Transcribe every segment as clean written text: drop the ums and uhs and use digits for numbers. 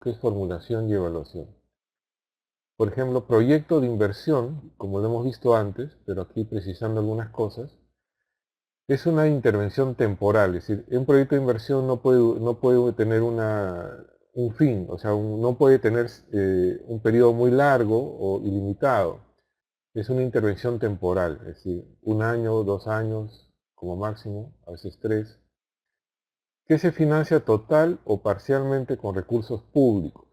¿Qué es formulación y evaluación? Por ejemplo, proyecto de inversión, como lo hemos visto antes, pero aquí precisando algunas cosas, es una intervención temporal, es decir, un proyecto de inversión no puede tener un fin, o sea, no puede tener un periodo muy largo o ilimitado. Es una intervención temporal, es decir, 1 año, 2 años como máximo, a veces 3, que se financia total o parcialmente con recursos públicos.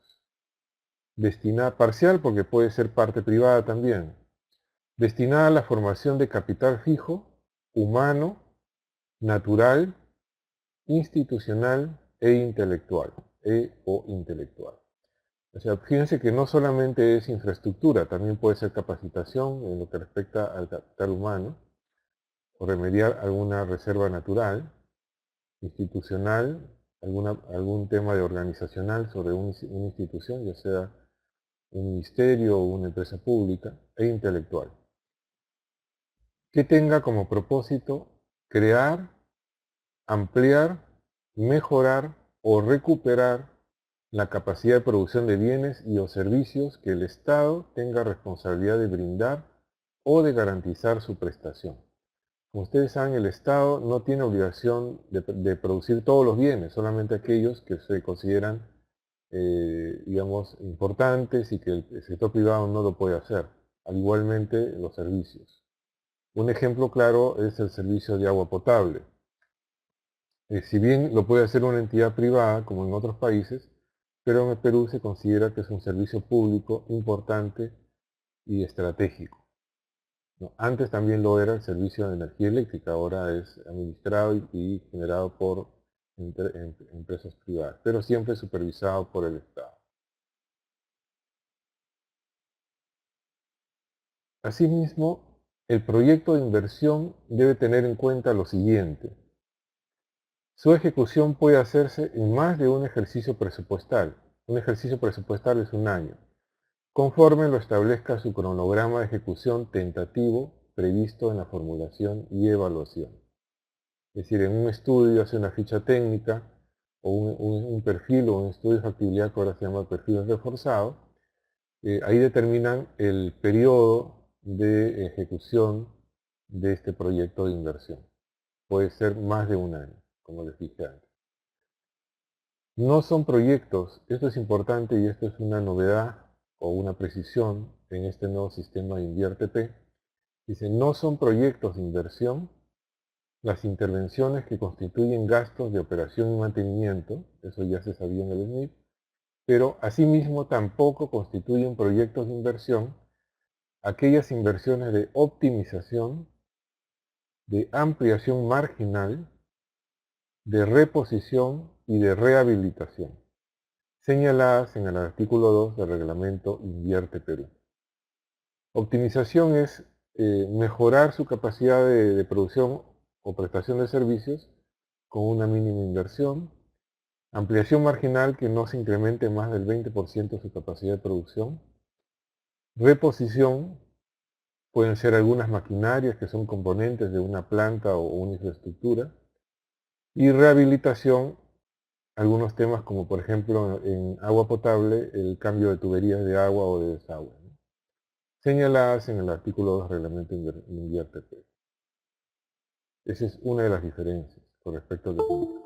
Destinada parcial porque puede ser parte privada también. Destinada a la formación de capital fijo, humano, natural, institucional e intelectual, o intelectual. O sea, fíjense que no solamente es infraestructura, también puede ser capacitación en lo que respecta al capital humano, o remediar alguna reserva natural, institucional, algún tema de organizacional sobre una institución, ya sea un ministerio o una empresa pública, e intelectual, que tenga como propósito crear, ampliar, mejorar o recuperar la capacidad de producción de bienes y o servicios que el Estado tenga responsabilidad de brindar o de garantizar su prestación. Como ustedes saben, el Estado no tiene obligación de producir todos los bienes, solamente aquellos que se consideran, digamos, importantes y que el sector privado no lo puede hacer. Al igualmente los servicios. Un ejemplo claro es el servicio de agua potable. Si bien lo puede hacer una entidad privada, como en otros países, pero en el Perú se considera que es un servicio público importante y estratégico, ¿no? Antes también lo era el servicio de energía eléctrica, ahora es administrado y generado por empresas privadas, pero siempre supervisado por el Estado. Asimismo, el proyecto de inversión debe tener en cuenta lo siguiente. Su ejecución puede hacerse en más de un ejercicio presupuestal. Un ejercicio presupuestal es 1 año, conforme lo establezca su cronograma de ejecución tentativo previsto en la formulación y evaluación. Es decir, en un estudio hace una ficha técnica o un perfil o un estudio de factibilidad que ahora se llama perfil reforzado. Ahí determinan el periodo de ejecución de este proyecto de inversión. Puede ser más de 1 año, como les dije antes. No son proyectos, esto es importante y esto es una novedad o una precisión en este nuevo sistema de InviérteP. Dice, no son proyectos de inversión las intervenciones que constituyen gastos de operación y mantenimiento, eso ya se sabía en el SNIP, pero asimismo tampoco constituyen proyectos de inversión aquellas inversiones de optimización, de ampliación marginal, de reposición y de rehabilitación, señaladas en el artículo 2 del reglamento Invierte Perú. Optimización es mejorar su capacidad de producción o prestación de servicios con una mínima inversión. Ampliación marginal que no se incremente más del 20% su capacidad de producción. Reposición, pueden ser algunas maquinarias que son componentes de una planta o una infraestructura. Y rehabilitación, algunos temas como por ejemplo en agua potable, el cambio de tuberías de agua o de desagüe, ¿no? Señaladas en el artículo 2 del reglamento InviérteP. Esa es una de las diferencias con respecto al documento.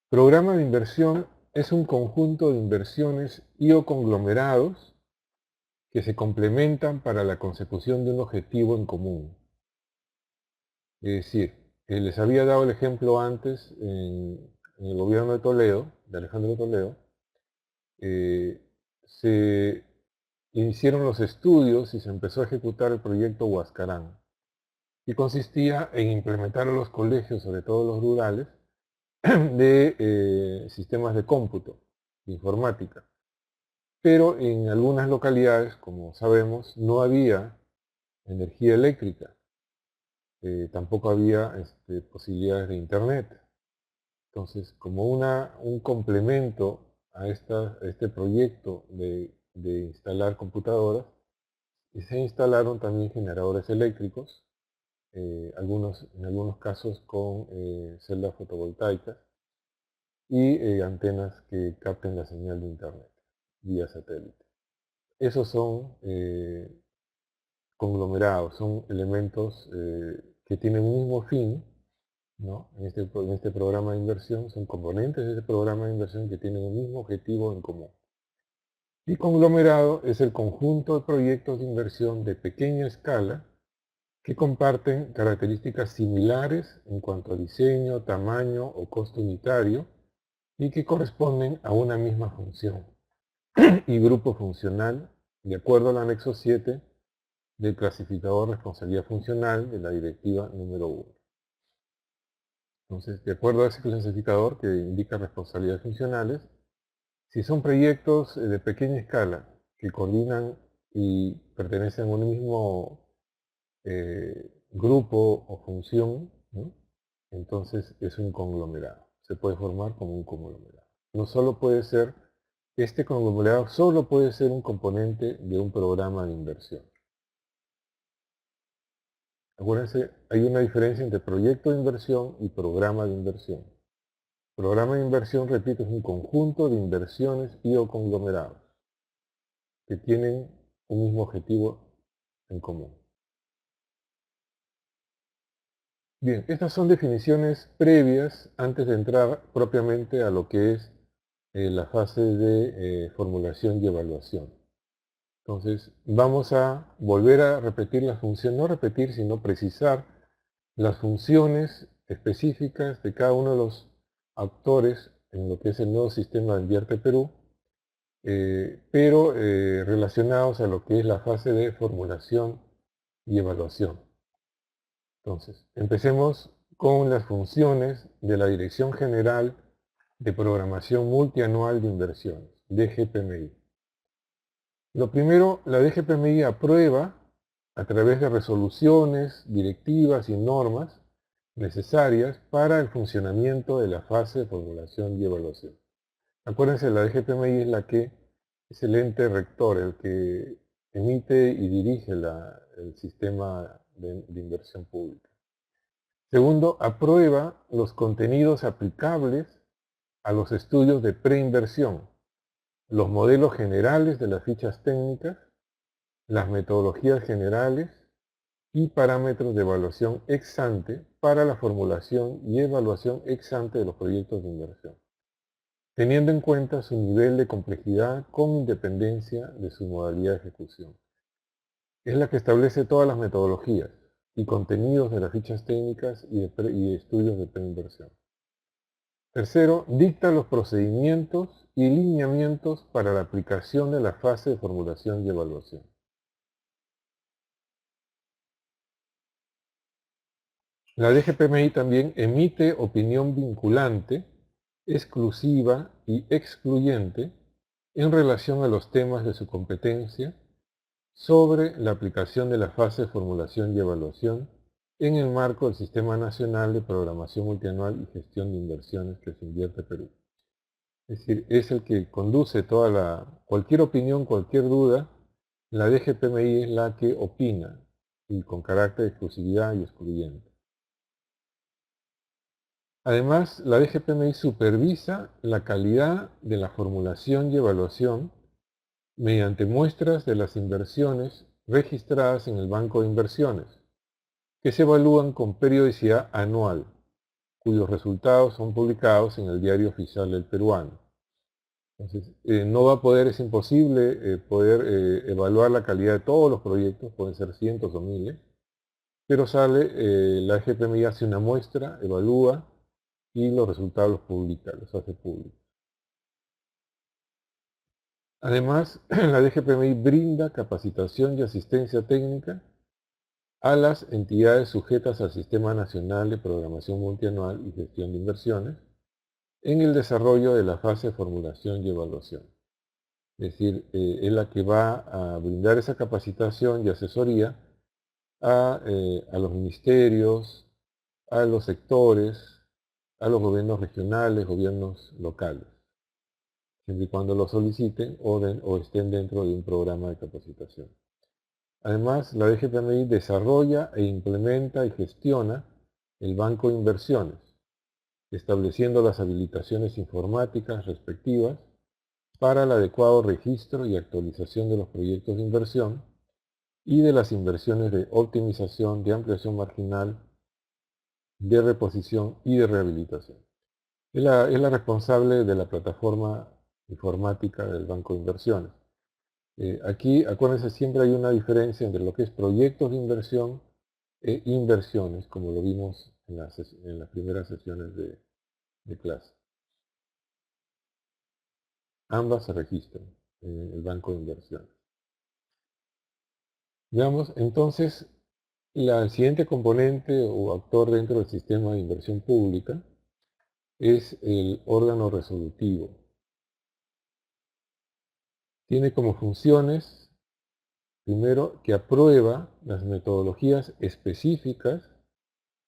Programa de inversión es un conjunto de inversiones y o conglomerados que se complementan para la consecución de un objetivo en común. Es decir, les había dado el ejemplo antes en el gobierno de Toledo, de Alejandro Toledo, se hicieron los estudios y se empezó a ejecutar el proyecto Huascarán, que consistía en implementar a los colegios, sobre todo los rurales, de sistemas de cómputo, de informática. Pero en algunas localidades, como sabemos, no había energía eléctrica, tampoco había posibilidades de internet. Entonces, como un complemento a este proyecto de instalar computadoras, se instalaron también generadores eléctricos, en algunos casos con celdas fotovoltaicas, y antenas que capten la señal de internet vía satélite. Esos son conglomerados, son elementos que tienen un mismo fin, ¿no? En este programa de inversión son componentes de ese programa de inversión que tienen un mismo objetivo en común. Y conglomerado es el conjunto de proyectos de inversión de pequeña escala que comparten características similares en cuanto a diseño, tamaño o costo unitario y que corresponden a una misma función y grupo funcional de acuerdo al anexo 7 del clasificador responsabilidad funcional de la directiva número 1. Entonces, de acuerdo a ese clasificador que indica responsabilidades funcionales, si son proyectos de pequeña escala que coordinan y pertenecen a un mismo grupo o función, ¿no? Entonces es un conglomerado. Se puede formar como un conglomerado. No solo puede ser, este conglomerado solo puede ser un componente de un programa de inversión. Acuérdense, hay una diferencia entre proyecto de inversión y programa de inversión. Programa de inversión, repito, es un conjunto de inversiones y o conglomerados que tienen un mismo objetivo en común. Bien, estas son definiciones previas antes de entrar propiamente a lo que es la fase de formulación y evaluación. Entonces, vamos a volver a repetir las funciones, no repetir, sino precisar las funciones específicas de cada uno de los actores en lo que es el nuevo sistema de Invierte Perú, pero relacionados a lo que es la fase de formulación y evaluación. Entonces, empecemos con las funciones de la Dirección General de Programación Multianual de Inversiones, DGPMI. Lo primero, la DGPMI aprueba, a través de resoluciones, directivas y normas necesarias para el funcionamiento de la fase de formulación y evaluación. Acuérdense, la DGPMI es la que es el ente rector, el que emite y dirige el sistema de inversión pública. Segundo, aprueba los contenidos aplicables a los estudios de preinversión, los modelos generales de las fichas técnicas, las metodologías generales y parámetros de evaluación ex ante para la formulación y evaluación ex ante de los proyectos de inversión, teniendo en cuenta su nivel de complejidad con independencia de su modalidad de ejecución. Es la que establece todas las metodologías y contenidos de las fichas técnicas y de estudios de preinversión. Tercero, dicta los procedimientos y lineamientos para la aplicación de la fase de formulación y evaluación. La DGPMI también emite opinión vinculante, exclusiva y excluyente en relación a los temas de su competencia sobre la aplicación de la fase de formulación y evaluación en el marco del Sistema Nacional de Programación Multianual y Gestión de Inversiones que se Invierte Perú. Es decir, es el que conduce cualquier opinión, cualquier duda, la DGPMI es la que opina, y con carácter de exclusividad y excluyente. Además, la DGPMI supervisa la calidad de la formulación y evaluación mediante muestras de las inversiones registradas en el Banco de Inversiones, que se evalúan con periodicidad anual, cuyos resultados son publicados en el Diario Oficial del Peruano. Entonces, no va a poder, es imposible poder evaluar la calidad de todos los proyectos, pueden ser cientos o miles, pero la DGPMI hace una muestra, evalúa y los resultados los publica, los hace públicos. Además, la DGPMI brinda capacitación y asistencia técnica a las entidades sujetas al Sistema Nacional de Programación Multianual y Gestión de Inversiones en el desarrollo de la fase de formulación y evaluación. Es decir, es la que va a brindar esa capacitación y asesoría a los ministerios, a los sectores, a los gobiernos regionales, gobiernos locales, siempre y cuando lo soliciten o estén dentro de un programa de capacitación. Además, la DGPMI desarrolla e implementa y gestiona el Banco de Inversiones, estableciendo las habilitaciones informáticas respectivas para el adecuado registro y actualización de los proyectos de inversión y de las inversiones de optimización, de ampliación marginal, de reposición y de rehabilitación. Es la responsable de la plataforma informática del Banco de Inversiones. Aquí, acuérdense, siempre hay una diferencia entre lo que es proyectos de inversión e inversiones, como lo vimos en las primeras sesiones de clase. Ambas se registran en el Banco de Inversiones. Veamos, entonces, el siguiente componente o actor dentro del sistema de inversión pública es el órgano resolutivo. Tiene como funciones, primero, que aprueba las metodologías específicas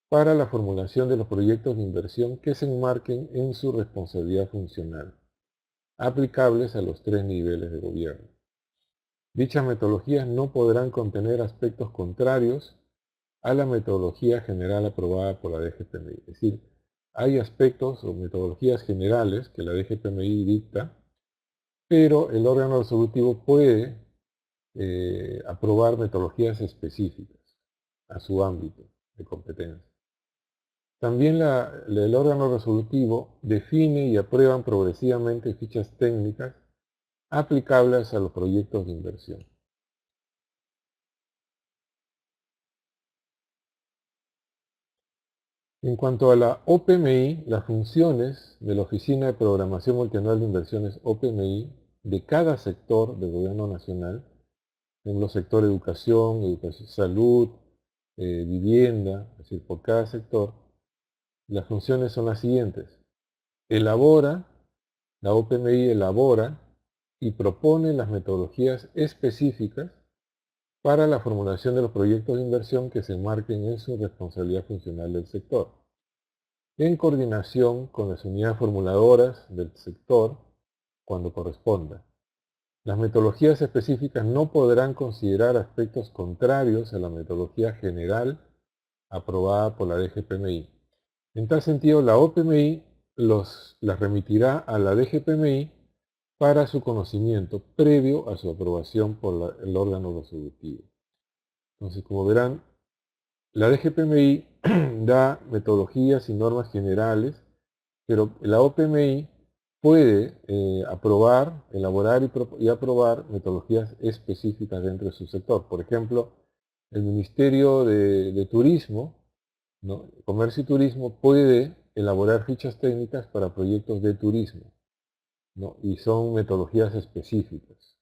para la formulación de los proyectos de inversión que se enmarquen en su responsabilidad funcional, aplicables a los 3 niveles de gobierno. Dichas metodologías no podrán contener aspectos contrarios a la metodología general aprobada por la DGPMI. Es decir, hay aspectos o metodologías generales que la DGPMI dicta, pero el órgano resolutivo puede aprobar metodologías específicas a su ámbito de competencia. También el órgano resolutivo define y aprueba progresivamente fichas técnicas aplicables a los proyectos de inversión. En cuanto a la OPMI, las funciones de la Oficina de Programación Multianual de Inversiones OPMI de cada sector del gobierno nacional, en los sectores educación, salud, vivienda, es decir, por cada sector, las funciones son las siguientes. La OPMI elabora y propone las metodologías específicas para la formulación de los proyectos de inversión que se enmarquen en su responsabilidad funcional del sector, en coordinación con las unidades formuladoras del sector cuando corresponda. Las metodologías específicas no podrán considerar aspectos contrarios a la metodología general aprobada por la DGPMI. En tal sentido, la OPMI las remitirá a la DGPMI para su conocimiento previo a su aprobación por el órgano resolutivo. Entonces, como verán, la DGPMI da metodologías y normas generales, pero la OPMI puede aprobar, elaborar y aprobar metodologías específicas dentro de su sector. Por ejemplo, el Ministerio de Turismo, ¿no? Comercio y Turismo puede elaborar fichas técnicas para proyectos de turismo, ¿no? Y son metodologías específicas,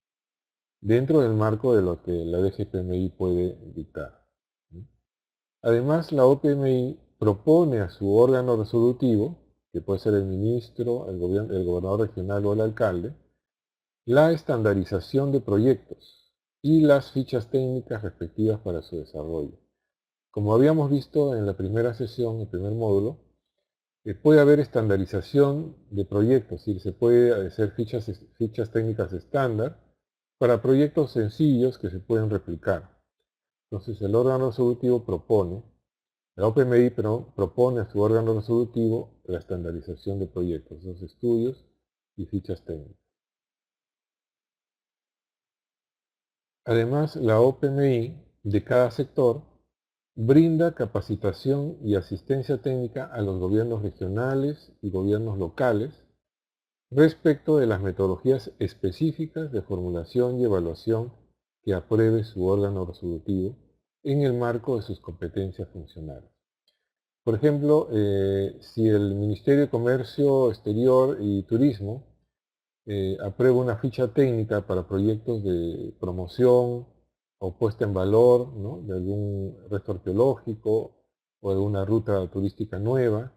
dentro del marco de lo que la DGPMI puede dictar, ¿no? Además, la OPMI propone a su órgano resolutivo, que puede ser el ministro, el gobernador regional o el alcalde, la estandarización de proyectos y las fichas técnicas respectivas para su desarrollo. Como habíamos visto en la primera sesión, el primer módulo, puede haber estandarización de proyectos, es decir, se puede hacer fichas técnicas estándar para proyectos sencillos que se pueden replicar. Entonces el órgano resolutivo la OPMI propone a su órgano resolutivo la estandarización de proyectos, los estudios y fichas técnicas. Además, la OPMI de cada sector brinda capacitación y asistencia técnica a los gobiernos regionales y gobiernos locales respecto de las metodologías específicas de formulación y evaluación que apruebe su órgano resolutivo en el marco de sus competencias funcionales. Por ejemplo, si el Ministerio de Comercio Exterior y Turismo aprueba una ficha técnica para proyectos de promoción o puesta en valor, ¿no?, de algún resto arqueológico o de una ruta turística nueva,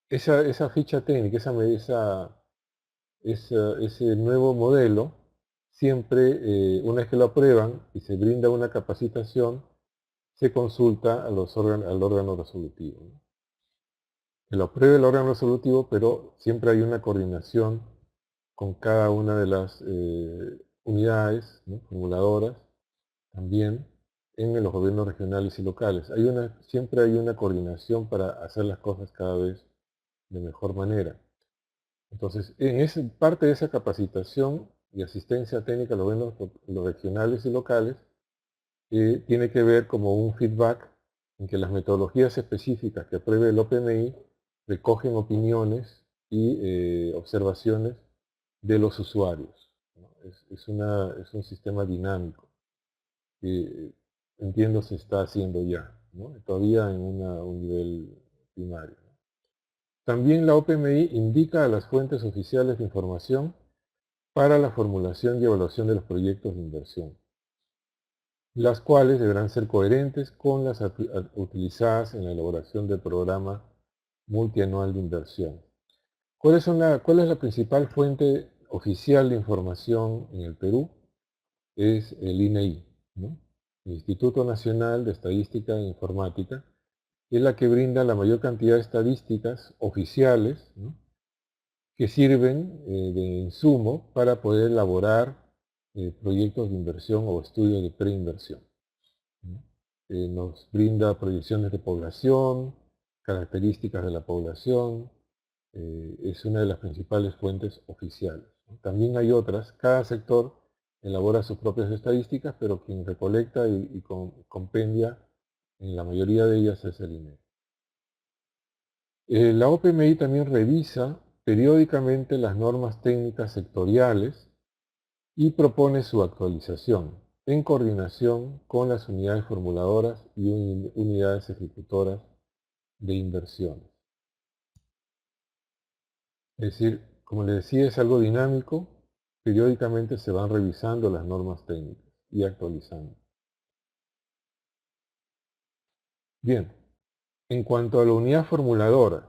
esa ficha técnica, ese nuevo modelo, siempre, una vez que lo aprueban y se brinda una capacitación, se consulta al órgano resolutivo, ¿no? Que lo apruebe el órgano resolutivo, pero siempre hay una coordinación con cada una de las unidades, ¿no?, formuladoras también, en los gobiernos regionales y locales. Siempre hay una coordinación para hacer las cosas cada vez de mejor manera. Entonces, parte de esa capacitación y asistencia técnica a los gobiernos los regionales y locales tiene que ver como un feedback en que las metodologías específicas que apruebe el OPMI recogen opiniones y observaciones de los usuarios, ¿no? Es un sistema dinámico que entiendo se está haciendo ya, ¿no? Todavía en un nivel primario, ¿no? También la OPMI indica a las fuentes oficiales de información para la formulación y evaluación de los proyectos de inversión, las cuales deberán ser coherentes con las utilizadas en la elaboración del programa multianual de inversión. ¿Cuál es la principal fuente oficial de información en el Perú? Es el INEI, ¿no? El Instituto Nacional de Estadística e Informática, que es la que brinda la mayor cantidad de estadísticas oficiales, ¿no?, que sirven de insumo para poder elaborar proyectos de inversión o estudios de preinversión, ¿no? Nos brinda proyecciones de población, características de la población, es una de las principales fuentes oficiales, ¿no? También hay otras, cada sector elabora sus propias estadísticas, pero quien recolecta y compendia en la mayoría de ellas es el INEI. La OPMI también revisa periódicamente las normas técnicas sectoriales y propone su actualización en coordinación con las unidades formuladoras y unidades ejecutoras de inversiones. Es decir, como les decía, es algo dinámico, periódicamente se van revisando las normas técnicas y actualizando. Bien, en cuanto a la unidad formuladora,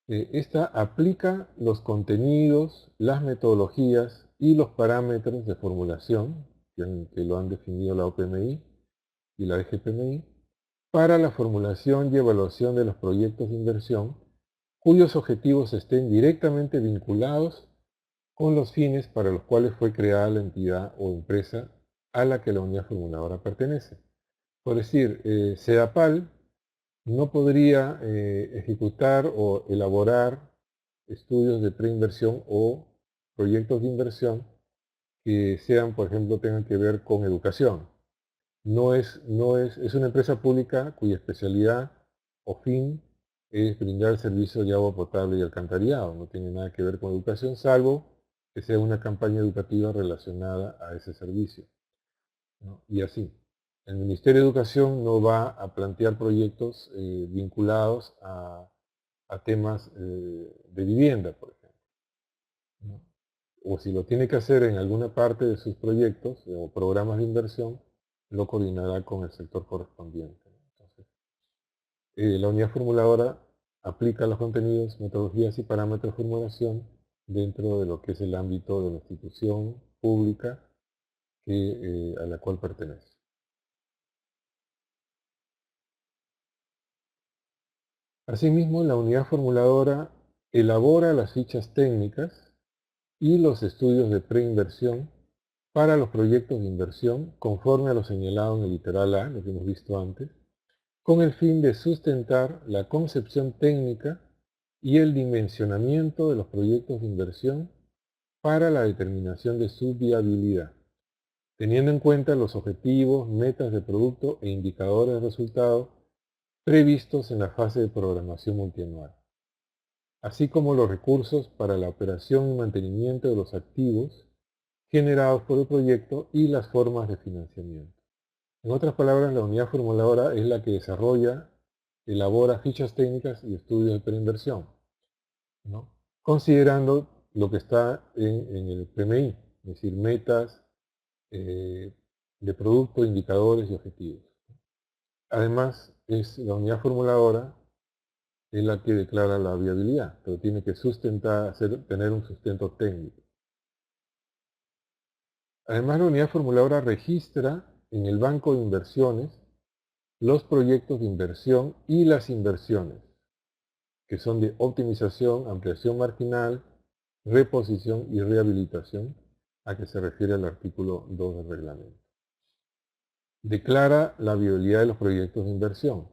esta aplica los contenidos, las metodologías y los parámetros de formulación que lo han definido la OPMI y la DGPMI para la formulación y evaluación de los proyectos de inversión cuyos objetivos estén directamente vinculados con los fines para los cuales fue creada la entidad o empresa a la que la unidad formuladora pertenece. Por decir, CEDAPAL no podría ejecutar o elaborar estudios de preinversión o proyectos de inversión que sean, por ejemplo, tengan que ver con educación. Es una empresa pública cuya especialidad o fin es brindar el servicio de agua potable y alcantarillado. No tiene nada que ver con educación, salvo que sea una campaña educativa relacionada a ese servicio, ¿no? Y así. El Ministerio de Educación no va a plantear proyectos vinculados a temas de vivienda, por ejemplo, ¿no? O si lo tiene que hacer en alguna parte de sus proyectos o programas de inversión, lo coordinará con el sector correspondiente, ¿no? Entonces, la unidad formuladora aplica los contenidos, metodologías y parámetros de formulación dentro de lo que es el ámbito de la institución pública a la cual pertenece. Asimismo, la unidad formuladora elabora las fichas técnicas y los estudios de preinversión para los proyectos de inversión conforme a lo señalado en el literal A, lo que hemos visto antes, con el fin de sustentar la concepción técnica y el dimensionamiento de los proyectos de inversión para la determinación de su viabilidad, teniendo en cuenta los objetivos, metas de producto e indicadores de resultados previstos en la fase de programación multianual, así como los recursos para la operación y mantenimiento de los activos generados por el proyecto y las formas de financiamiento. En otras palabras, la unidad formuladora es la que desarrolla, elabora fichas técnicas y estudios de preinversión, ¿no?, considerando lo que está en el PMI, es decir, metas de producto, indicadores y objetivos. Además, es la unidad formuladora es la que declara la viabilidad, pero tiene que tener un sustento técnico. Además, la unidad formuladora registra en el banco de inversiones los proyectos de inversión y las inversiones, que son de optimización, ampliación marginal, reposición y rehabilitación, a que se refiere el artículo 2 del reglamento. Declara la viabilidad de los proyectos de inversión.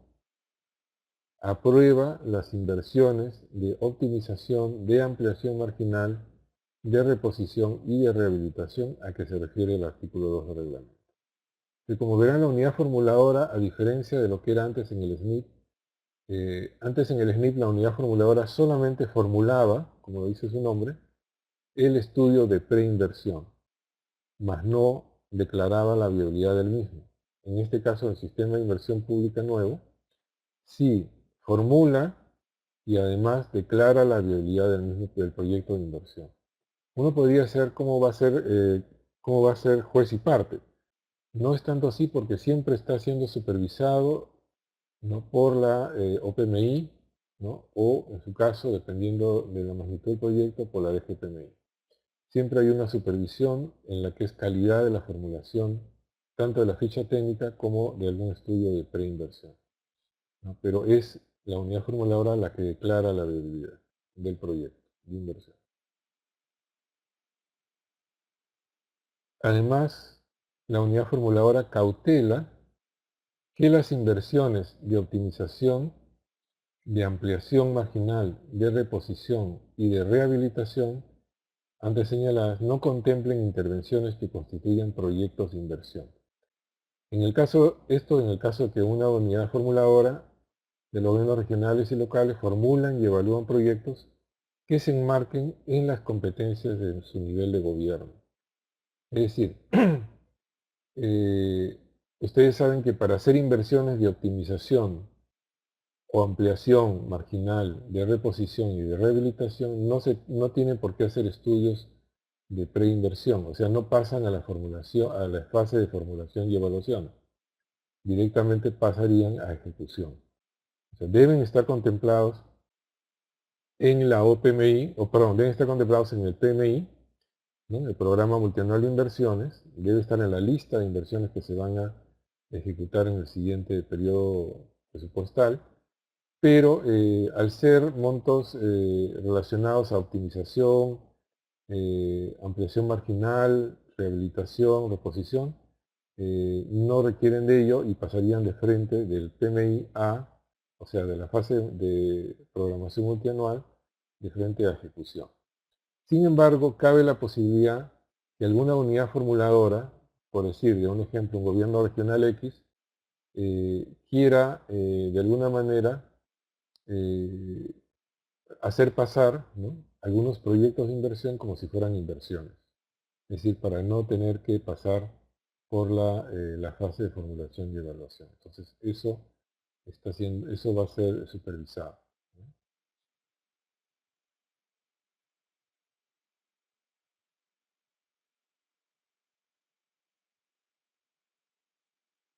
Aprueba las inversiones de optimización, de ampliación marginal, de reposición y de rehabilitación a que se refiere el artículo 2 del reglamento. Y como verán, la unidad formuladora, a diferencia de lo que era antes en el SNIP, antes en el SNIP la unidad formuladora solamente formulaba, como dice su nombre, el estudio de preinversión, mas no declaraba la viabilidad del mismo. En este caso, el sistema de inversión pública nuevo, sí formula y además declara la viabilidad del mismo del proyecto de inversión. Uno podría ser cómo va a ser juez y parte. No es tanto así porque siempre está siendo supervisado, ¿no?, por la OPMI, ¿no?, o en su caso, dependiendo de la magnitud del proyecto, por la DGPMI. Siempre hay una supervisión en la que es calidad de la formulación, tanto de la ficha técnica como de algún estudio de preinversión, ¿no? Pero es la unidad formuladora la que declara la viabilidad del proyecto de inversión. Además, la unidad formuladora cautela que las inversiones de optimización, de ampliación marginal, de reposición y de rehabilitación antes señaladas no contemplen intervenciones que constituyan proyectos de inversión. En el caso de que una unidad formuladora de los gobiernos regionales y locales formulan y evalúan proyectos que se enmarquen en las competencias de su nivel de gobierno. Es decir, eh, ustedes saben que para hacer inversiones de optimización o ampliación marginal, de reposición y de rehabilitación, no tienen por qué hacer estudios de preinversión, o sea, no pasan a la formulación, a la fase de formulación y evaluación, directamente pasarían a ejecución. O sea, deben estar contemplados en la OPMI, o perdón, deben estar contemplados en el PMI, ¿no?, el Programa Multianual de Inversiones, debe estar en la lista de inversiones que se van a ejecutar en el siguiente periodo presupuestal, pero al ser montos relacionados a optimización, ampliación marginal, rehabilitación, reposición, no requieren de ello y pasarían de frente del PMI a, o sea, de la fase de programación multianual, de frente a ejecución. Sin embargo, cabe la posibilidad que alguna unidad formuladora, por decir, de un ejemplo, un gobierno regional X, quiera de alguna manera eh, hacer pasar, ¿no?, algunos proyectos de inversión como si fueran inversiones. Es decir, para no tener que pasar por la fase de formulación y evaluación. Entonces, eso va a ser supervisado, ¿no?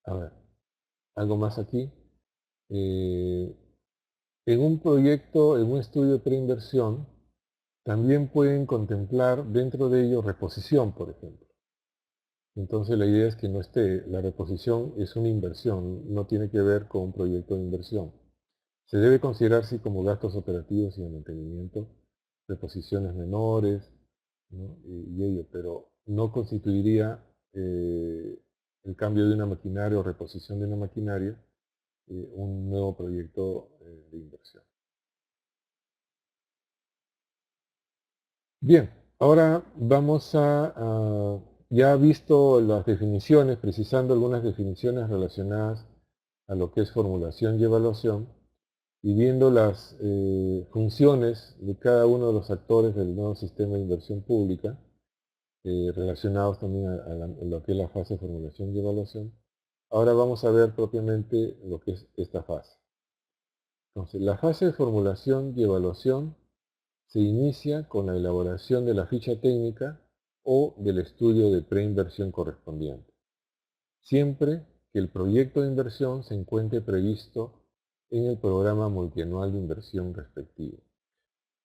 A ver, algo más aquí. Eh, en un proyecto, en un estudio de preinversión, también pueden contemplar dentro de ello reposición, por ejemplo. Entonces la idea es que no esté, la reposición es una inversión, no tiene que ver con un proyecto de inversión. Se debe considerar sí como gastos operativos y de mantenimiento, reposiciones menores, ¿no?, y ello, pero no constituiría el cambio de una maquinaria o reposición de una maquinaria un nuevo proyecto de inversión. Bien, ahora vamos ya visto las definiciones, precisando algunas definiciones relacionadas a lo que es formulación y evaluación, y viendo las funciones de cada uno de los actores del nuevo sistema de inversión pública, relacionados también a lo que es la fase de formulación y evaluación, ahora vamos a ver propiamente lo que es esta fase. Entonces, la fase de formulación y evaluación se inicia con la elaboración de la ficha técnica o del estudio de preinversión correspondiente, siempre que el proyecto de inversión se encuentre previsto en el programa multianual de inversión respectivo.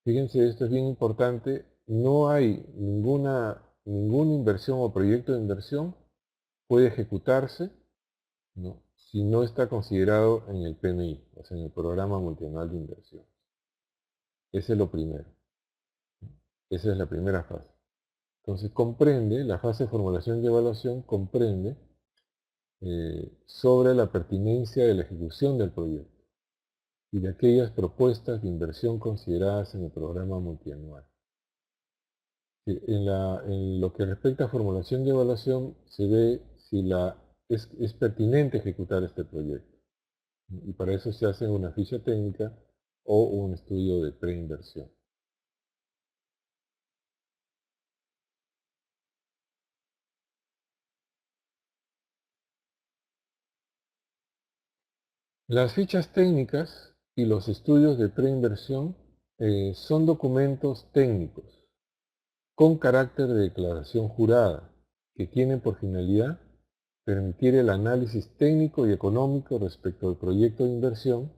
Fíjense, esto es bien importante, no hay ninguna inversión o proyecto de inversión puede ejecutarse, ¿no?, si no está considerado en el PMI, o sea, en el programa multianual de inversión. Ese es lo primero. Esa es la primera fase. Entonces comprende, la fase de formulación y evaluación comprende sobre la pertinencia de la ejecución del proyecto y de aquellas propuestas de inversión consideradas en el programa multianual. En lo que respecta a formulación y evaluación, se ve si es pertinente ejecutar este proyecto. Y para eso se hace una ficha técnica o un estudio de preinversión. Las fichas técnicas y los estudios de preinversión son documentos técnicos con carácter de declaración jurada que tienen por finalidad permitir el análisis técnico y económico respecto al proyecto de inversión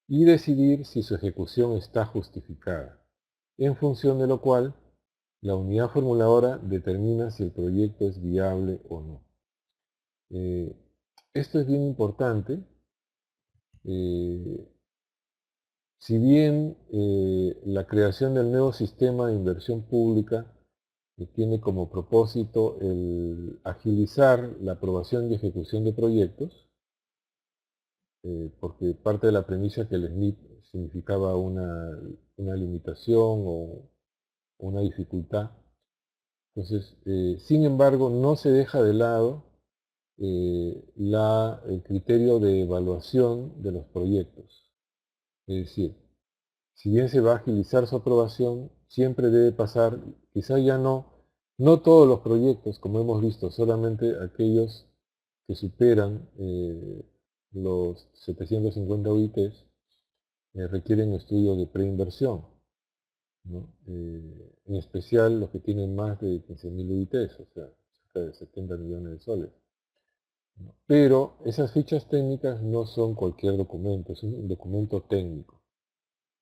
y decidir si su ejecución está justificada, en función de lo cual la unidad formuladora determina si el proyecto es viable o no. Eh, Esto es bien importante. Si bien la creación del nuevo sistema de inversión pública tiene como propósito el agilizar la aprobación y ejecución de proyectos, porque parte de la premisa que el SNIP significaba una limitación o una dificultad. Entonces, sin embargo, no se deja de lado el criterio de evaluación de los proyectos. Es decir, si bien se va a agilizar su aprobación, siempre debe pasar, quizá ya no todos los proyectos, como hemos visto, solamente aquellos que superan los 750 UITs, requieren estudios de preinversión, ¿no? En especial los que tienen más de 15.000 UITs, o sea, cerca de 70 millones de soles, ¿no? Pero esas fichas técnicas no son cualquier documento, es un documento técnico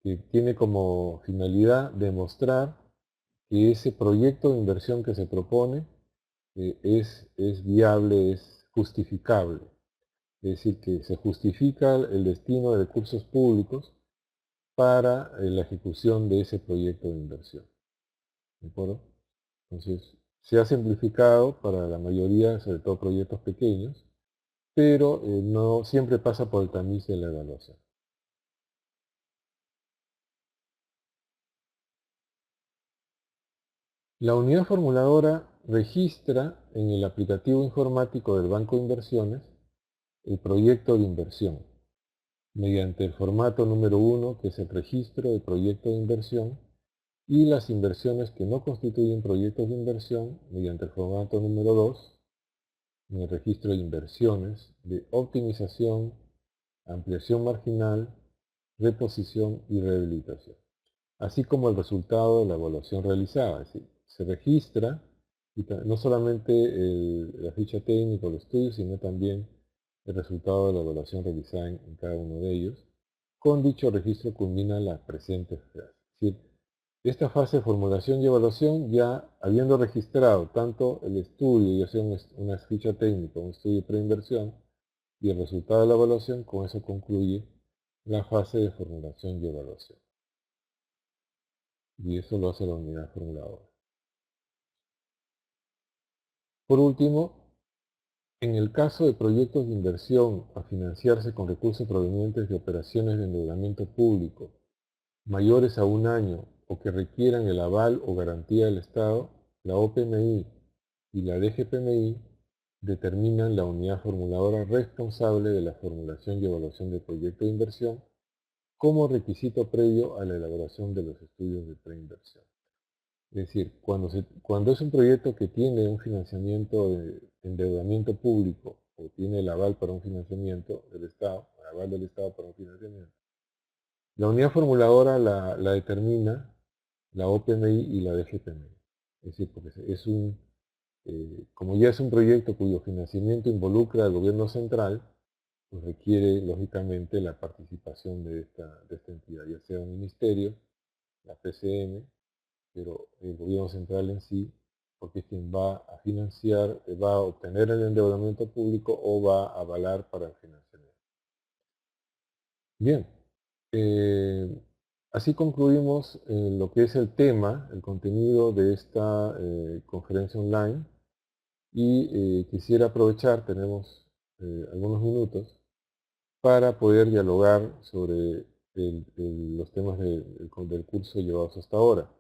que tiene como finalidad demostrar que ese proyecto de inversión que se propone es viable, es justificable. Es decir, que se justifica el destino de recursos públicos para la ejecución de ese proyecto de inversión. ¿De acuerdo? Entonces, se ha simplificado para la mayoría, sobre todo proyectos pequeños, pero no siempre pasa por el tamiz de la evaluación. La unidad formuladora registra en el aplicativo informático del Banco de Inversiones el proyecto de inversión, mediante el formato número 1, que es el registro de proyecto de inversión, y las inversiones que no constituyen proyectos de inversión, mediante el formato número 2, en el registro de inversiones de optimización, ampliación marginal, reposición y rehabilitación, así como el resultado de la evaluación realizada. Es decir, se registra no solamente la ficha técnica o el estudio, sino también el resultado de la evaluación realizada en cada uno de ellos. Con dicho registro culmina la presente fase. Es decir, esta fase de formulación y evaluación, ya habiendo registrado tanto el estudio, ya sea una ficha técnica, un estudio de preinversión, y el resultado de la evaluación, con eso concluye la fase de formulación y evaluación. Y eso lo hace la unidad formuladora. Por último, en el caso de proyectos de inversión a financiarse con recursos provenientes de operaciones de endeudamiento público mayores a un año o que requieran el aval o garantía del Estado, la OPMI y la DGPMI determinan la unidad formuladora responsable de la formulación y evaluación del proyecto de inversión como requisito previo a la elaboración de los estudios de preinversión. Es decir, cuando es un proyecto que tiene un financiamiento de endeudamiento público o tiene el aval para un financiamiento del Estado, el aval del Estado para un financiamiento, la unidad formuladora la determina la OPMI y la DGPMI. Es decir, porque como ya es un proyecto cuyo financiamiento involucra al gobierno central, pues requiere lógicamente la participación de esta entidad, ya sea un ministerio, la PCM, pero el gobierno central en sí, porque es quien va a financiar, va a obtener el endeudamiento público o va a avalar para el financiamiento. Bien, eh, así concluimos lo que es el tema, el contenido de esta conferencia online y quisiera aprovechar, tenemos algunos minutos para poder dialogar sobre los temas del curso llevados hasta ahora.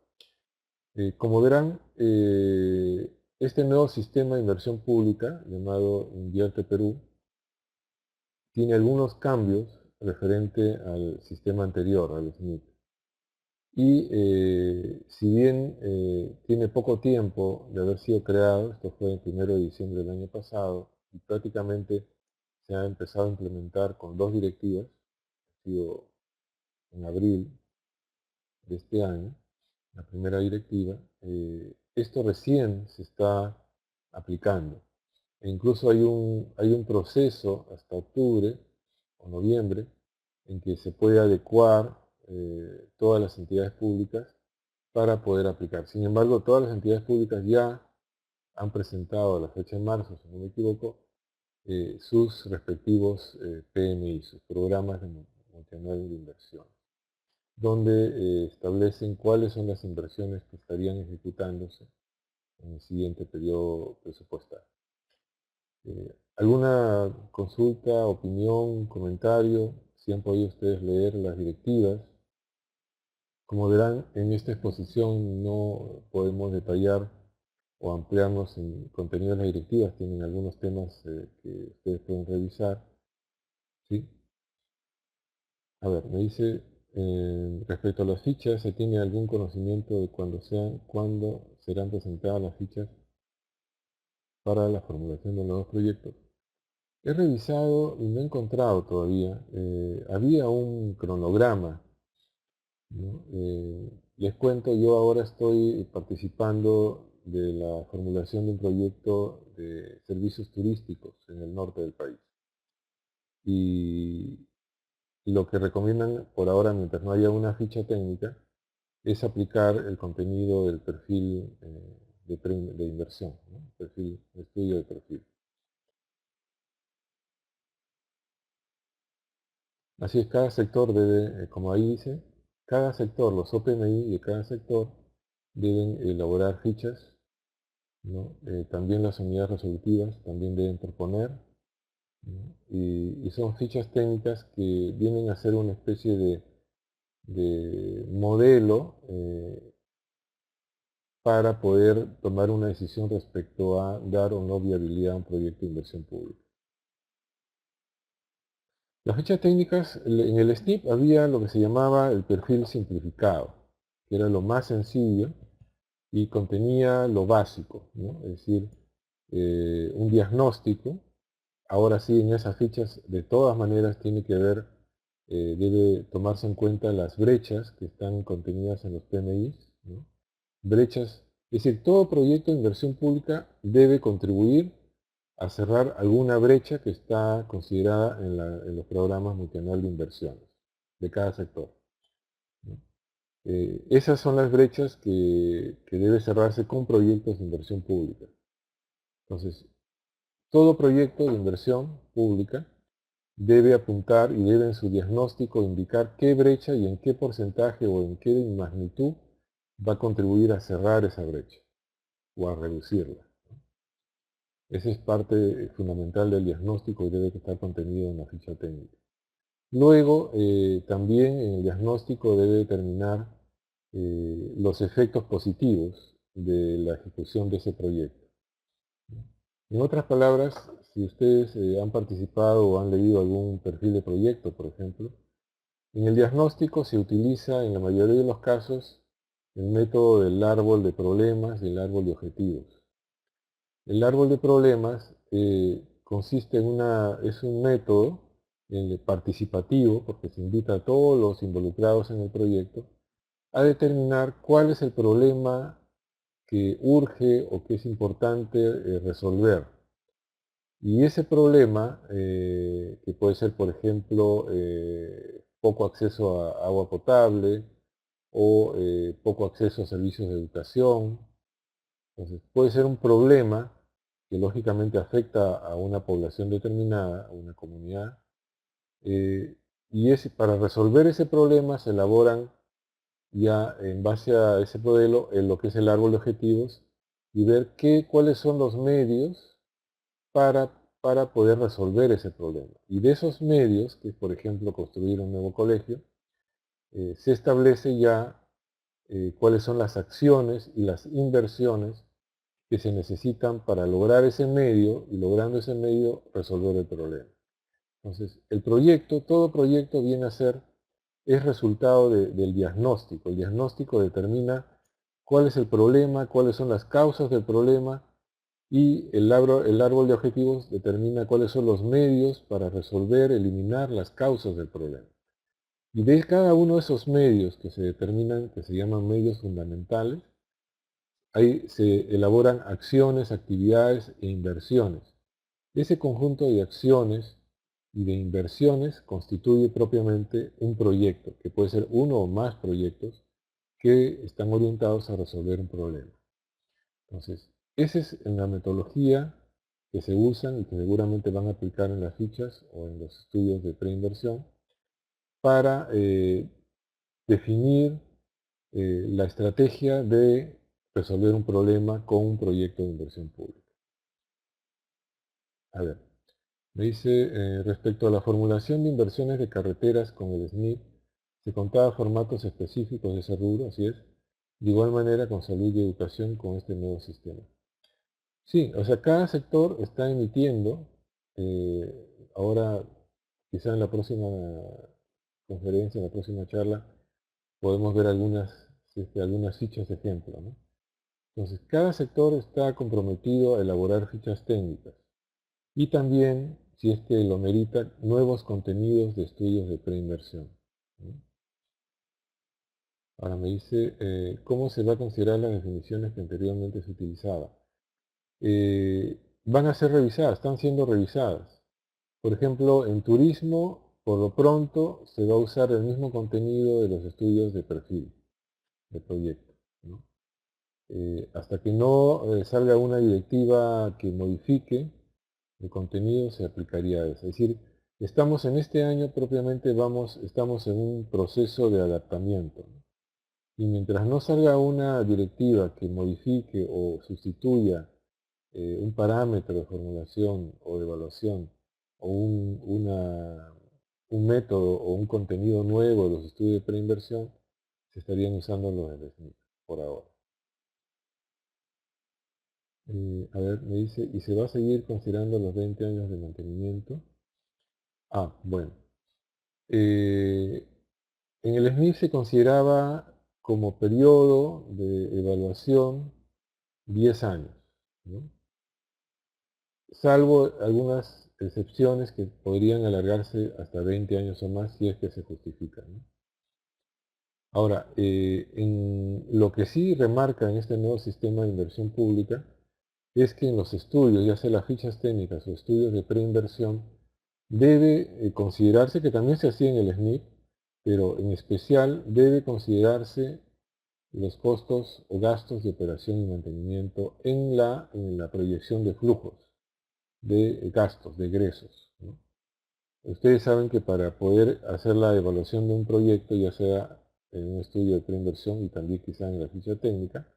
Como verán, este nuevo sistema de inversión pública, llamado Invierte Perú, tiene algunos cambios referente al sistema anterior, al SNIP. Y si bien tiene poco tiempo de haber sido creado, esto fue el 1 de diciembre del año pasado, y prácticamente se ha empezado a implementar con 2 directivas, ha sido en abril de este año, la primera directiva, esto recién se está aplicando. E incluso hay un proceso hasta octubre o noviembre en que se puede adecuar todas las entidades públicas para poder aplicar. Sin embargo, todas las entidades públicas ya han presentado a la fecha de marzo, si no me equivoco, sus respectivos PMI, sus programas de multianual de inversión, donde establecen cuáles son las inversiones que estarían ejecutándose en el siguiente periodo presupuestario. ¿Alguna consulta, opinión, comentario? Si han podido ustedes leer las directivas. Como verán, en esta exposición no podemos detallar o ampliarnos en contenido de las directivas. Tienen algunos temas que ustedes pueden revisar. ¿Sí? A ver, me dice, respecto a las fichas, ¿se tiene algún conocimiento de cuándo serán presentadas las fichas para la formulación de nuevos proyectos? He revisado y no he encontrado todavía. Había un cronograma, ¿no? Les cuento, yo ahora estoy participando de la formulación de un proyecto de servicios turísticos en el norte del país. Y lo que recomiendan por ahora, mientras no haya una ficha técnica, es aplicar el contenido del perfil de inversión, ¿no? Perfil, estudio de perfil. Así es, cada sector debe, como ahí dice, cada sector, los OPMI de cada sector deben elaborar fichas, ¿no? También las unidades resolutivas también deben proponer, ¿no? Y son fichas técnicas que vienen a ser una especie de modelo para poder tomar una decisión respecto a dar o no viabilidad a un proyecto de inversión pública. Las fichas técnicas, en el SNIP había lo que se llamaba el perfil simplificado, que era lo más sencillo y contenía lo básico, ¿no? Es decir, un diagnóstico. Ahora sí, en esas fichas, de todas maneras, tiene que ver, debe tomarse en cuenta las brechas que están contenidas en los PMIs, ¿no? Brechas, es decir, todo proyecto de inversión pública debe contribuir a cerrar alguna brecha que está considerada en los programas multianual de inversiones de cada sector, ¿no? Esas son las brechas que debe cerrarse con proyectos de inversión pública. Entonces, todo proyecto de inversión pública debe apuntar y debe en su diagnóstico indicar qué brecha y en qué porcentaje o en qué magnitud va a contribuir a cerrar esa brecha o a reducirla. Esa es parte fundamental del diagnóstico y debe estar contenido en la ficha técnica. Luego, también en el diagnóstico debe determinar los efectos positivos de la ejecución de ese proyecto. En otras palabras, si ustedes han participado o han leído algún perfil de proyecto, por ejemplo, en el diagnóstico se utiliza en la mayoría de los casos el método del árbol de problemas y el árbol de objetivos. El árbol de problemas consiste es un método participativo, porque se invita a todos los involucrados en el proyecto a determinar cuál es el problema que urge o que es importante resolver. Y ese problema, que puede ser, por ejemplo, poco acceso a agua potable o poco acceso a servicios de educación, entonces puede ser un problema que lógicamente afecta a una población determinada, a una comunidad, y para resolver ese problema se elaboran ya en base a ese modelo en lo que es el árbol de objetivos y ver cuáles son los medios para para poder resolver ese problema. Y de esos medios, que es por ejemplo construir un nuevo colegio, se establece ya cuáles son las acciones y las inversiones que se necesitan para lograr ese medio y logrando ese medio resolver el problema. Entonces, el proyecto, todo proyecto viene a ser, es resultado del diagnóstico. El diagnóstico determina cuál es el problema, cuáles son las causas del problema y el árbol de objetivos determina cuáles son los medios para resolver, eliminar las causas del problema. Y de cada uno de esos medios que se determinan, que se llaman medios fundamentales, ahí se elaboran acciones, actividades e inversiones. Ese conjunto de acciones y de inversiones constituye propiamente un proyecto, que puede ser uno o más proyectos que están orientados a resolver un problema. Entonces, esa es la metodología que se usan y que seguramente van a aplicar en las fichas o en los estudios de preinversión para definir la estrategia de resolver un problema con un proyecto de inversión pública. A ver, me dice, respecto a la formulación de inversiones de carreteras con el SNIP, se contaba formatos específicos de ese rubro, así es, de igual manera con salud y educación con este nuevo sistema. Sí, o sea, cada sector está emitiendo, ahora quizá en la próxima conferencia, en la próxima charla, podemos ver algunas fichas de ejemplo, ¿no? Entonces, cada sector está comprometido a elaborar fichas técnicas y también, si es que lo merita, nuevos contenidos de estudios de preinversión, ¿no? Ahora me dice, ¿cómo se va a considerar las definiciones que anteriormente se utilizaban? Van a ser revisadas, están siendo revisadas. Por ejemplo, en turismo, por lo pronto, se va a usar el mismo contenido de los estudios de perfil, de proyecto, ¿no? Hasta que no salga una directiva que modifique el contenido, se aplicaría eso. Es decir, estamos en este año propiamente, estamos en un proceso de adaptamiento, ¿no? Y mientras no salga una directiva que modifique o sustituya un parámetro de formulación o de evaluación o un método o un contenido nuevo de los estudios de preinversión, se estarían usando los del SNIP por ahora. A ver, me dice, ¿y se va a seguir considerando los 20 años de mantenimiento? Ah, bueno. En el SNIP se consideraba como periodo de evaluación 10 años, ¿no? Salvo algunas excepciones que podrían alargarse hasta 20 años o más si es que se justifican, ¿no? Ahora, en lo que sí remarca en este nuevo sistema de inversión pública es que en los estudios, ya sea las fichas técnicas o estudios de preinversión, debe considerarse, que también se hacía en el SNIP, pero en especial debe considerarse los costos o gastos de operación y mantenimiento en la proyección de flujos, de gastos, de egresos, ¿no? Ustedes saben que para poder hacer la evaluación de un proyecto, ya sea en un estudio de preinversión y también quizá en la ficha técnica,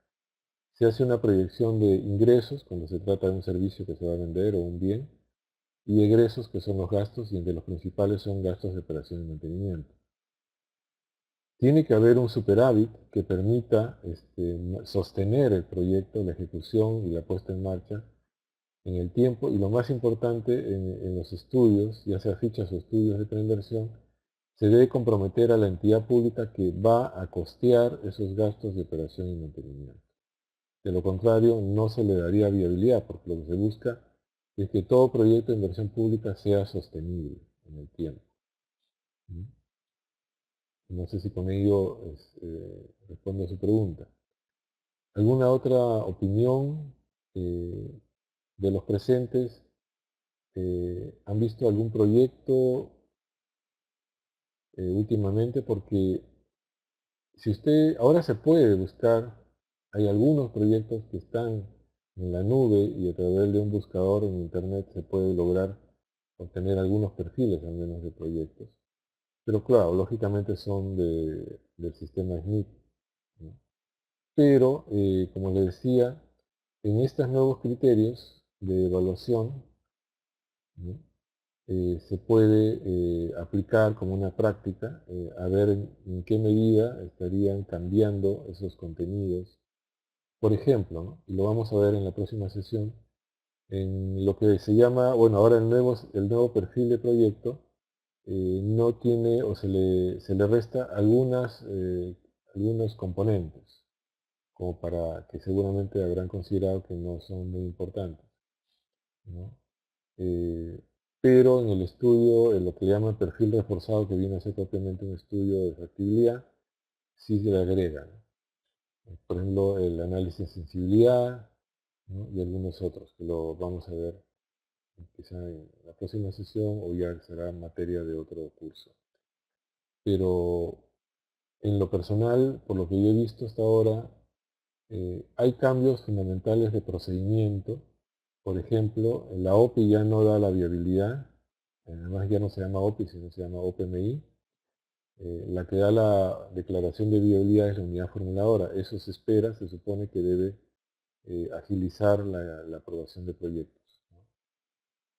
se hace una proyección de ingresos cuando se trata de un servicio que se va a vender o un bien, y egresos que son los gastos, y entre los principales son gastos de operación y mantenimiento. Tiene que haber un superávit que permita sostener el proyecto, la ejecución y la puesta en marcha en el tiempo, y lo más importante en los estudios, ya sea fichas o estudios de preinversión, se debe comprometer a la entidad pública que va a costear esos gastos de operación y mantenimiento. De lo contrario, no se le daría viabilidad, porque lo que se busca es que todo proyecto de inversión pública sea sostenible en el tiempo. ¿Mm? No sé si con ello respondo a su pregunta. ¿Alguna otra opinión de los presentes? ¿Han visto algún proyecto últimamente? Porque si usted, ahora se puede buscar, hay algunos proyectos que están en la nube y a través de un buscador en internet se puede lograr obtener algunos perfiles al menos de proyectos. Pero claro, lógicamente son del sistema SNIP, ¿no? Pero, como les decía, en estos nuevos criterios de evaluación ¿no? Se puede aplicar como una práctica, a ver en qué medida estarían cambiando esos contenidos. Por ejemplo, ¿no? Y lo vamos a ver en la próxima sesión, en lo que se llama, bueno, ahora el nuevo perfil de proyecto no tiene o se le resta algunos componentes, como para que seguramente habrán considerado que no son muy importantes, ¿no? Eh, pero en el estudio, en lo que le llaman perfil reforzado, que viene a ser propiamente un estudio de factibilidad, sí se le agrega, ¿no? Por ejemplo, el análisis de sensibilidad, ¿no? Y algunos otros, que lo vamos a ver quizá en la próxima sesión o ya será materia de otro curso. Pero en lo personal, por lo que yo he visto hasta ahora, hay cambios fundamentales de procedimiento. Por ejemplo, la OPI ya no da la viabilidad, además ya no se llama OPI, sino se llama OPMI. La que da la declaración de viabilidad es la unidad formuladora. Eso se espera, se supone que debe agilizar la aprobación de proyectos, ¿no?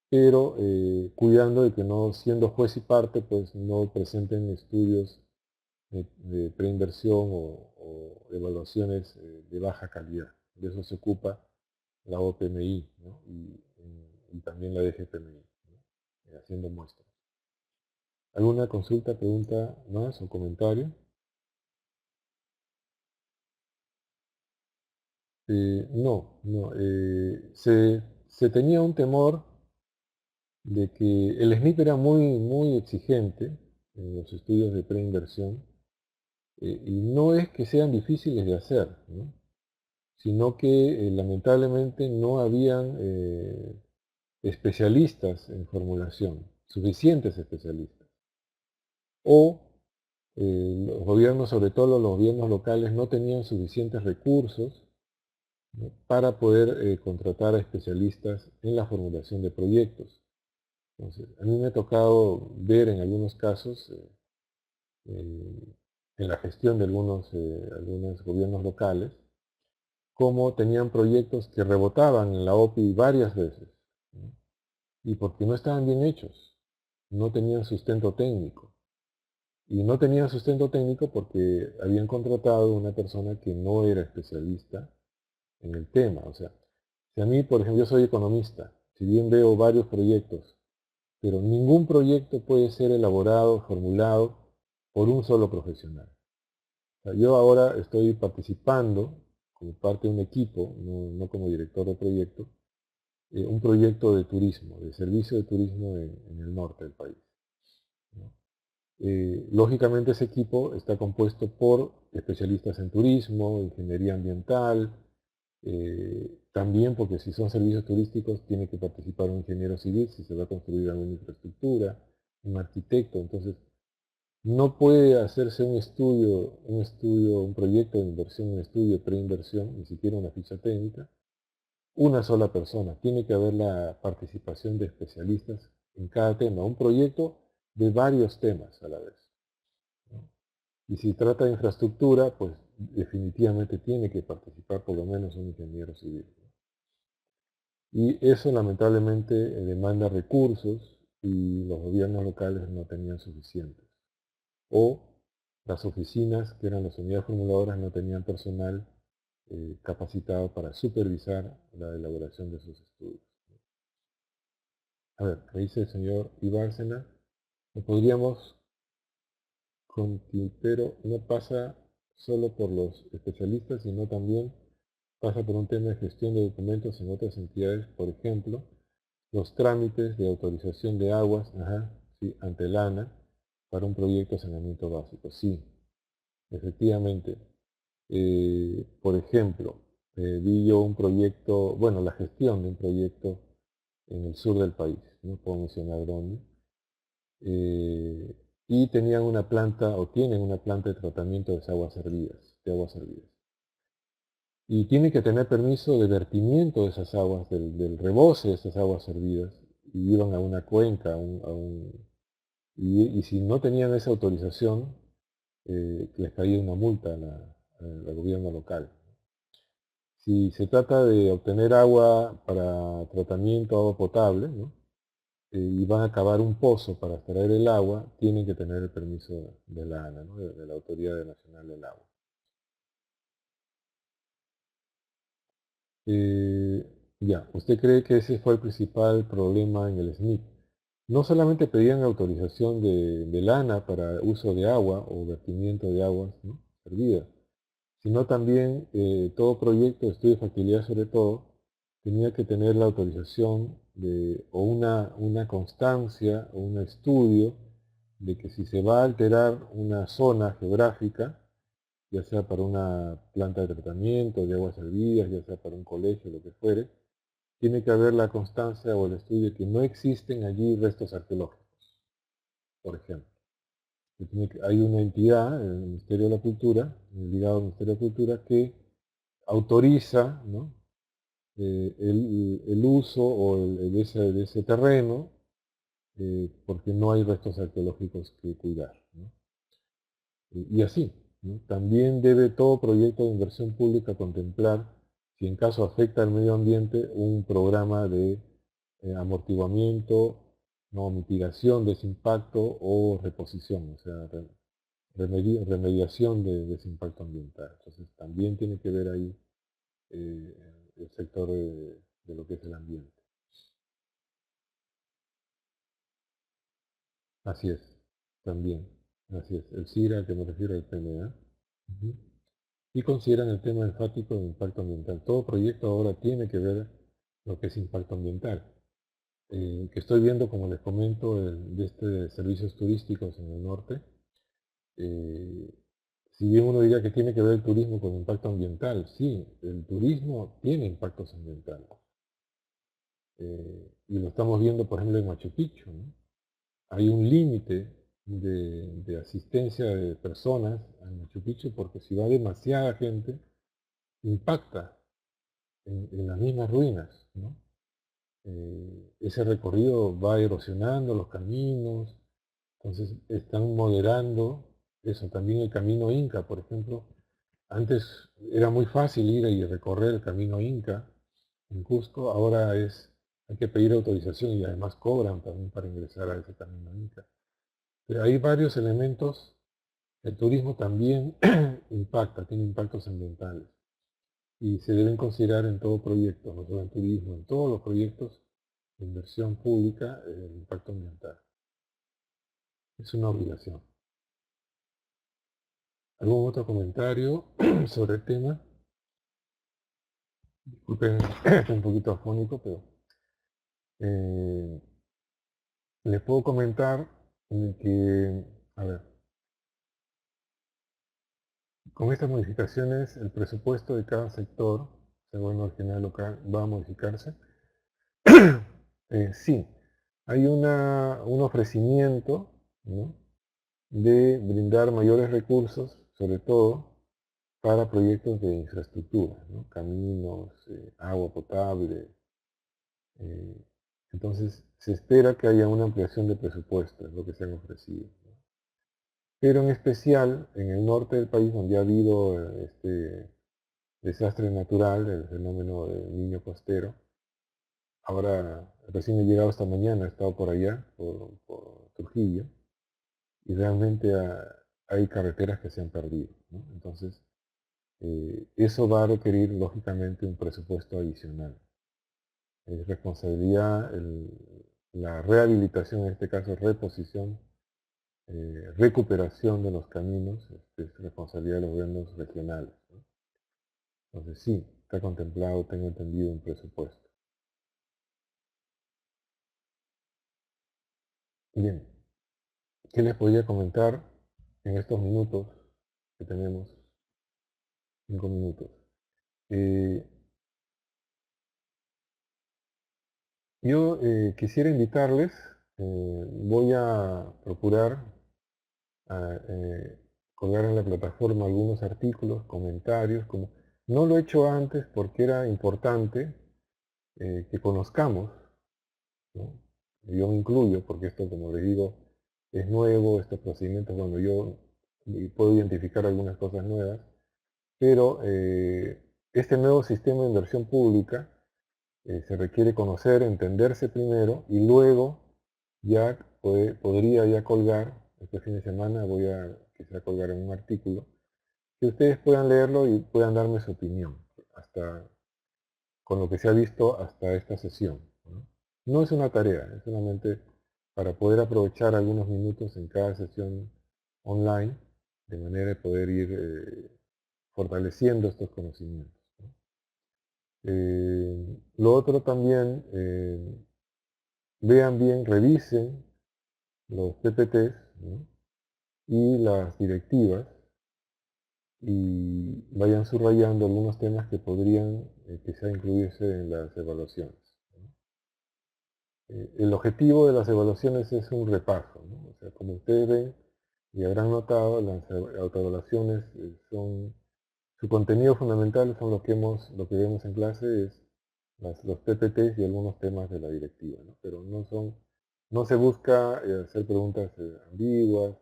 Pero cuidando de que no siendo juez y parte, pues no presenten estudios de preinversión o evaluaciones de baja calidad. De eso se ocupa la OPMI, ¿no? Y también la DGPMI, ¿no? Haciendo muestras. ¿Alguna consulta, pregunta más o comentario? No. Se tenía un temor de que el SNP era muy exigente en los estudios de preinversión, y no es que sean difíciles de hacer, ¿no? Sino que lamentablemente no habían especialistas en formulación, suficientes especialistas. O los gobiernos, sobre todo los gobiernos locales, no tenían suficientes recursos, ¿no? Para poder contratar a especialistas en la formulación de proyectos. Entonces, a mí me ha tocado ver en algunos casos, en la gestión de algunos gobiernos locales, cómo tenían proyectos que rebotaban en la OPI varias veces, ¿no? Y porque no estaban bien hechos, no tenían sustento técnico. Y no tenían sustento técnico porque habían contratado a una persona que no era especialista en el tema. O sea, si a mí, por ejemplo, yo soy economista, si bien veo varios proyectos, pero ningún proyecto puede ser elaborado, formulado por un solo profesional. O sea, yo ahora estoy participando como parte de un equipo, no como director de proyecto, un proyecto de turismo, de servicio de turismo en el norte del país, ¿no? Lógicamente ese equipo está compuesto por especialistas en turismo, ingeniería ambiental, también porque si son servicios turísticos tiene que participar un ingeniero civil si se va a construir alguna infraestructura, un arquitecto. Entonces no puede hacerse un proyecto de inversión, un estudio de preinversión, ni siquiera una ficha técnica, una sola persona. Tiene que haber la participación de especialistas en cada tema, un proyecto de varios temas a la vez, ¿no? Y si trata de infraestructura, pues definitivamente tiene que participar por lo menos un ingeniero civil, ¿no? Y eso lamentablemente demanda recursos y los gobiernos locales no tenían suficientes. O las oficinas, que eran las unidades formuladoras, no tenían personal capacitado para supervisar la elaboración de esos estudios. A ver, me dice el señor Ibárcena, no podríamos pero no pasa solo por los especialistas, sino también pasa por un tema de gestión de documentos en otras entidades, por ejemplo, los trámites de autorización de aguas, sí, ante el ANA, para un proyecto de saneamiento básico. Sí, efectivamente. Por ejemplo, vi yo un proyecto, bueno, la gestión de un proyecto en el sur del país, no puedo mencionar dónde, eh, y tenían una planta, o tienen una planta de tratamiento de aguas servidas. Y tiene que tener permiso de vertimiento de esas aguas, del rebose de esas aguas servidas, y iban a una cuenca, y si no tenían esa autorización, les caía una multa al gobierno local. Si se trata de obtener agua para tratamiento, agua potable, ¿no? y van a cavar un pozo para extraer el agua, tienen que tener el permiso de la ANA, ¿no? de la Autoridad Nacional del Agua. Eh, ya, ¿usted cree que ese fue el principal problema en el SNIC? No solamente pedían autorización de la ANA para uso de agua o vertimiento de aguas, ¿no?, servidas, sino también todo proyecto de estudio de factibilidad, sobre todo, tenía que tener la autorización o una constancia o un estudio de que si se va a alterar una zona geográfica, ya sea para una planta de tratamiento de aguas servidas, ya sea para un colegio, lo que fuere, tiene que haber la constancia o el estudio de que no existen allí restos arqueológicos, por ejemplo. Hay una entidad, el Ministerio de la Cultura, ligado al Ministerio de la Cultura, que autoriza, ¿no?, el uso de ese terreno, porque no hay restos arqueológicos que cuidar, ¿no? Y así, ¿no? También debe todo proyecto de inversión pública contemplar, si en caso afecta al medio ambiente, un programa de amortiguamiento, no, mitigación de ese impacto o reposición, o sea, remediación de ese impacto ambiental. Entonces también tiene que ver ahí eh, el sector de lo que es el ambiente. Así es, también, así es. El CIRA, al que me refiero, el PMA. Ujú. Y consideran el tema enfático de impacto ambiental. Todo proyecto ahora tiene que ver lo que es impacto ambiental. Que estoy viendo, como les comento, de este servicios turísticos en el norte. eh, si bien uno diría que tiene que ver el turismo con impacto ambiental, sí, el turismo tiene impactos ambientales. Y lo estamos viendo, por ejemplo, en Machu Picchu, ¿no? Hay un límite de asistencia de personas a Machu Picchu porque si va demasiada gente, impacta en las mismas ruinas, ¿no? Ese recorrido va erosionando los caminos, entonces están moderando eso. También el camino Inca, por ejemplo, antes era muy fácil ir y recorrer el camino Inca en Cusco, ahora hay que pedir autorización y además cobran también para ingresar a ese camino Inca. Pero hay varios elementos. El turismo también impacta, tiene impactos ambientales y se deben considerar en todo proyecto, no solo en turismo, en todos los proyectos de inversión pública, el impacto ambiental. Es una obligación. ¿Algún otro comentario sobre el tema? Disculpen, estoy un poquito afónico, pero eh, les puedo comentar que, a ver, con estas modificaciones el presupuesto de cada sector, según el general local, va a modificarse. Sí, hay un ofrecimiento, ¿no?, de brindar mayores recursos, sobre todo para proyectos de infraestructura, ¿no?, caminos, agua potable. eh, entonces, se espera que haya una ampliación de presupuesto, es lo que se han ofrecido, ¿no? Pero en especial en el norte del país, donde ha habido este desastre natural, el fenómeno del Niño Costero. Ahora, recién he llegado esta mañana, he estado por allá, por Trujillo, y realmente hay carreteras que se han perdido, ¿no? Entonces, eso va a requerir, lógicamente, un presupuesto adicional. Es responsabilidad, la rehabilitación, en este caso reposición, recuperación de los caminos, es responsabilidad de los gobiernos regionales, ¿no? Entonces sí, está contemplado, tengo entendido, un presupuesto. Bien, ¿qué les podría comentar en estos minutos que tenemos? 5 minutos. Eh, yo quisiera invitarles, voy a procurar colgar en la plataforma algunos artículos, comentarios, no lo he hecho antes porque era importante que conozcamos, ¿no? Yo me incluyo porque esto, como les digo, es nuevo, estos procedimientos, bueno, yo puedo identificar algunas cosas nuevas, pero este nuevo sistema de inversión pública se requiere conocer, entenderse primero y luego ya podría ya colgar, este fin de semana voy a quizá colgar en un artículo, que ustedes puedan leerlo y puedan darme su opinión, hasta con lo que se ha visto hasta esta sesión, ¿no? No es una tarea, es solamente para poder aprovechar algunos minutos en cada sesión online, de manera de poder ir fortaleciendo estos conocimientos, ¿no? Lo otro también, vean bien, revisen los PPTs, ¿no? Y las directivas y vayan subrayando algunos temas que podrían quizá incluirse en las evaluaciones, ¿no? El objetivo de las evaluaciones es un repaso, ¿no? O sea, como ustedes ven y habrán notado, las autoevaluaciones son, su contenido fundamental son lo que vemos en clase es los PPTs y algunos temas de la directiva, ¿no? Pero no se busca hacer preguntas ambiguas,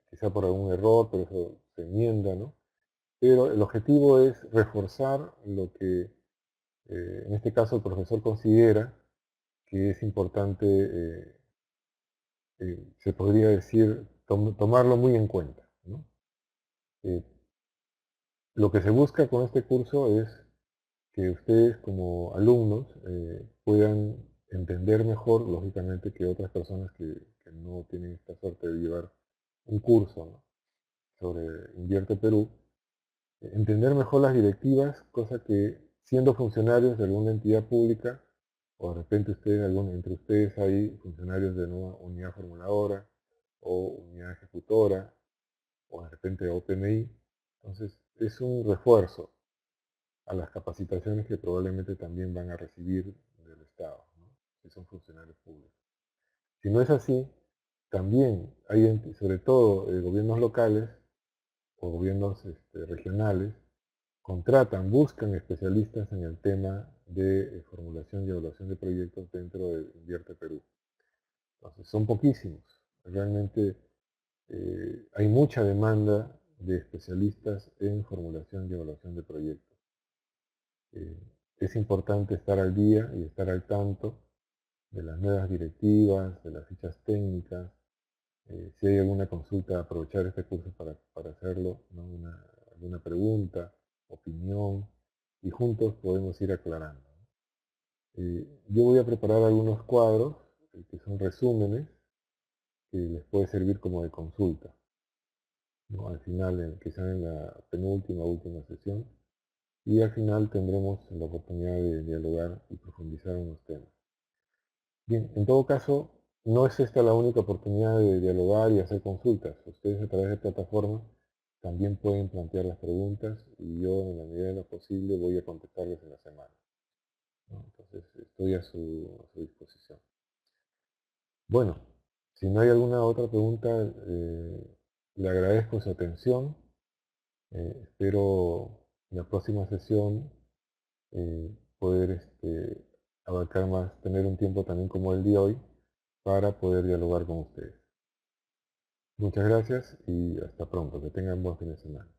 quizá por algún error, pero eso se enmienda, ¿no? Pero el objetivo es reforzar lo que en este caso el profesor considera que es importante, se podría decir, tomarlo muy en cuenta, ¿no? Eh, lo que se busca con este curso es que ustedes como alumnos puedan entender mejor, lógicamente, que otras personas que no tienen esta suerte de llevar un curso, ¿no?, sobre Invierte Perú, entender mejor las directivas, cosa que siendo funcionarios de alguna entidad pública, o de repente ustedes, entre ustedes hay funcionarios de una unidad formuladora o unidad ejecutora, o de repente OPMI, entonces es un refuerzo a las capacitaciones que probablemente también van a recibir del Estado, ¿no?, si son funcionarios públicos. Si no es así, también hay, sobre todo gobiernos locales o gobiernos regionales, contratan, buscan especialistas en el tema de formulación y evaluación de proyectos dentro de Invierte Perú. Entonces, son poquísimos. Realmente hay mucha demanda de especialistas en formulación y evaluación de proyectos. Es importante estar al día y estar al tanto de las nuevas directivas, de las fichas técnicas. Si hay alguna consulta, aprovechar este curso para hacerlo, ¿no?, alguna pregunta, opinión, y juntos podemos ir aclarando. Yo voy a preparar algunos cuadros, que son resúmenes, que les puede servir como de consulta, ¿no?, al final, quizá en la penúltima, última sesión, y al final tendremos la oportunidad de dialogar y profundizar en los temas. Bien, en todo caso, no es esta la única oportunidad de dialogar y hacer consultas. Ustedes a través de plataformas también pueden plantear las preguntas y yo en la medida de lo posible voy a contestarles en la semana, ¿no? Entonces estoy a su disposición. Bueno, si no hay alguna otra pregunta, le agradezco su atención. Espero en la próxima sesión poder abarcar más, tener un tiempo también como el de hoy para poder dialogar con ustedes. Muchas gracias y hasta pronto. Que tengan buen fin de semana.